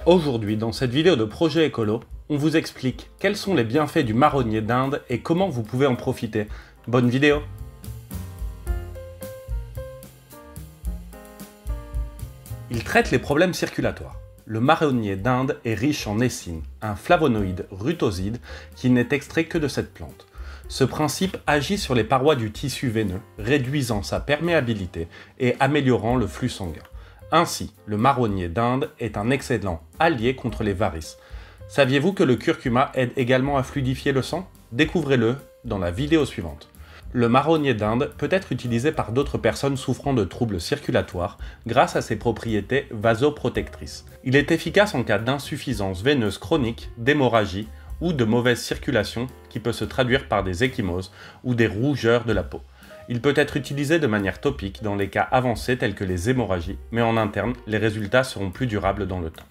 Aujourd'hui, dans cette vidéo de Projet Écolo, on vous explique quels sont les bienfaits du marronnier d'Inde et comment vous pouvez en profiter. Bonne vidéo! Il traite les problèmes circulatoires. Le marronnier d'Inde est riche en essine, un flavonoïde rutoside qui n'est extrait que de cette plante. Ce principe agit sur les parois du tissu veineux, réduisant sa perméabilité et améliorant le flux sanguin. Ainsi, le marronnier d'Inde est un excellent allié contre les varices. Saviez-vous que le curcuma aide également à fluidifier le sang? Découvrez-le dans la vidéo suivante. Le marronnier d'Inde peut être utilisé par d'autres personnes souffrant de troubles circulatoires grâce à ses propriétés vasoprotectrices. Il est efficace en cas d'insuffisance veineuse chronique, d'hémorragie ou de mauvaise circulation qui peut se traduire par des ecchymoses ou des rougeurs de la peau. Il peut être utilisé de manière topique dans les cas avancés tels que les hémorragies, mais en interne, les résultats seront plus durables dans le temps.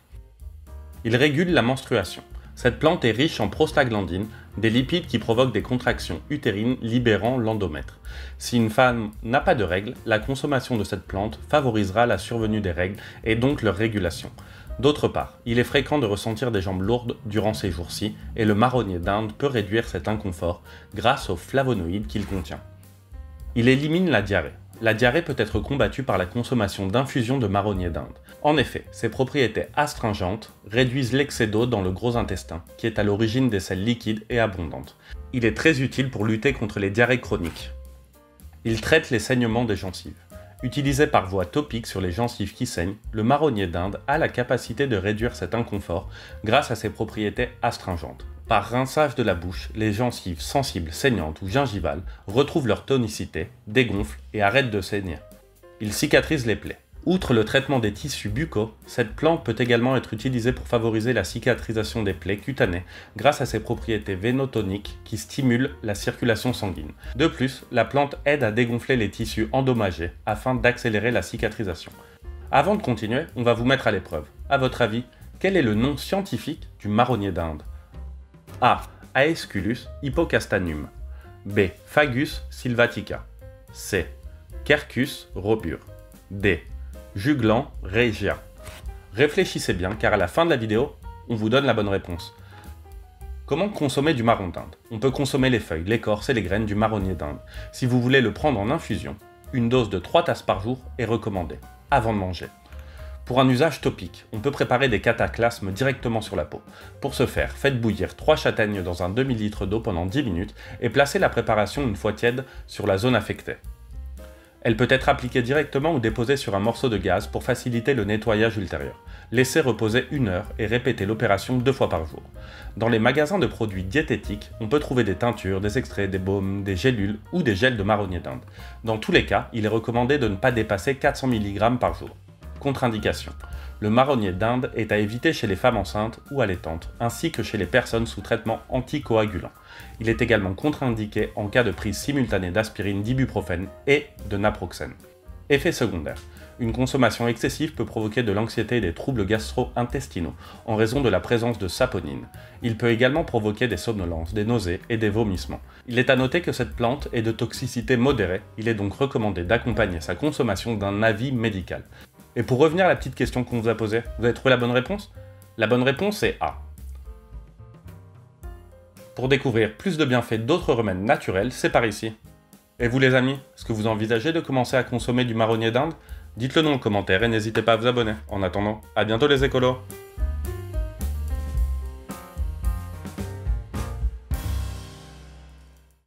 Il régule la menstruation. Cette plante est riche en prostaglandines, des lipides qui provoquent des contractions utérines libérant l'endomètre. Si une femme n'a pas de règles, la consommation de cette plante favorisera la survenue des règles et donc leur régulation. D'autre part, il est fréquent de ressentir des jambes lourdes durant ces jours-ci et le marronnier d'Inde peut réduire cet inconfort grâce aux flavonoïdes qu'il contient. Il élimine la diarrhée. La diarrhée peut être combattue par la consommation d'infusions de marronnier d'Inde. En effet, ses propriétés astringentes réduisent l'excès d'eau dans le gros intestin, qui est à l'origine des selles liquides et abondantes. Il est très utile pour lutter contre les diarrhées chroniques. Il traite les saignements des gencives. Utilisé par voie topique sur les gencives qui saignent, le marronnier d'Inde a la capacité de réduire cet inconfort grâce à ses propriétés astringentes. Par rinçage de la bouche, les gencives sensibles, saignantes ou gingivales retrouvent leur tonicité, dégonflent et arrêtent de saigner. Il cicatrise les plaies. Outre le traitement des tissus buccaux, cette plante peut également être utilisée pour favoriser la cicatrisation des plaies cutanées grâce à ses propriétés vénotoniques qui stimulent la circulation sanguine. De plus, la plante aide à dégonfler les tissus endommagés afin d'accélérer la cicatrisation. Avant de continuer, on va vous mettre à l'épreuve. À votre avis, quel est le nom scientifique du marronnier d'Inde? A. Aesculus hippocastanum. B. Fagus sylvatica. C. Quercus robur. D. Juglan regia. Réfléchissez bien car à la fin de la vidéo, on vous donne la bonne réponse. Comment consommer du marron d'Inde? On peut consommer les feuilles, l'écorce et les graines du marronnier d'Inde. Si vous voulez le prendre en infusion, une dose de 3 tasses par jour est recommandée, avant de manger. Pour un usage topique, on peut préparer des cataplasmes directement sur la peau. Pour ce faire, faites bouillir 3 châtaignes dans un demi-litre d'eau pendant 10 minutes et placez la préparation une fois tiède sur la zone affectée. Elle peut être appliquée directement ou déposée sur un morceau de gaz pour faciliter le nettoyage ultérieur. Laissez reposer 1 heure et répétez l'opération 2 fois par jour. Dans les magasins de produits diététiques, on peut trouver des teintures, des extraits, des baumes, des gélules ou des gels de marronnier d'Inde. Dans tous les cas, il est recommandé de ne pas dépasser 400 mg par jour. Contre-indication. Le marronnier d'Inde est à éviter chez les femmes enceintes ou allaitantes, ainsi que chez les personnes sous traitement anticoagulant. Il est également contre-indiqué en cas de prise simultanée d'aspirine, d'ibuprofène et de naproxène. Effet secondaire. Une consommation excessive peut provoquer de l'anxiété et des troubles gastro-intestinaux en raison de la présence de saponine. Il peut également provoquer des somnolences, des nausées et des vomissements. Il est à noter que cette plante est de toxicité modérée, il est donc recommandé d'accompagner sa consommation d'un avis médical. Et pour revenir à la petite question qu'on vous a posée, vous avez trouvé la bonne réponse? La bonne réponse est A. Pour découvrir plus de bienfaits d'autres remèdes naturels, c'est par ici. Et vous les amis, est-ce que vous envisagez de commencer à consommer du marronnier d'Inde? Dites-le nous en commentaire et n'hésitez pas à vous abonner. En attendant, à bientôt les écolos!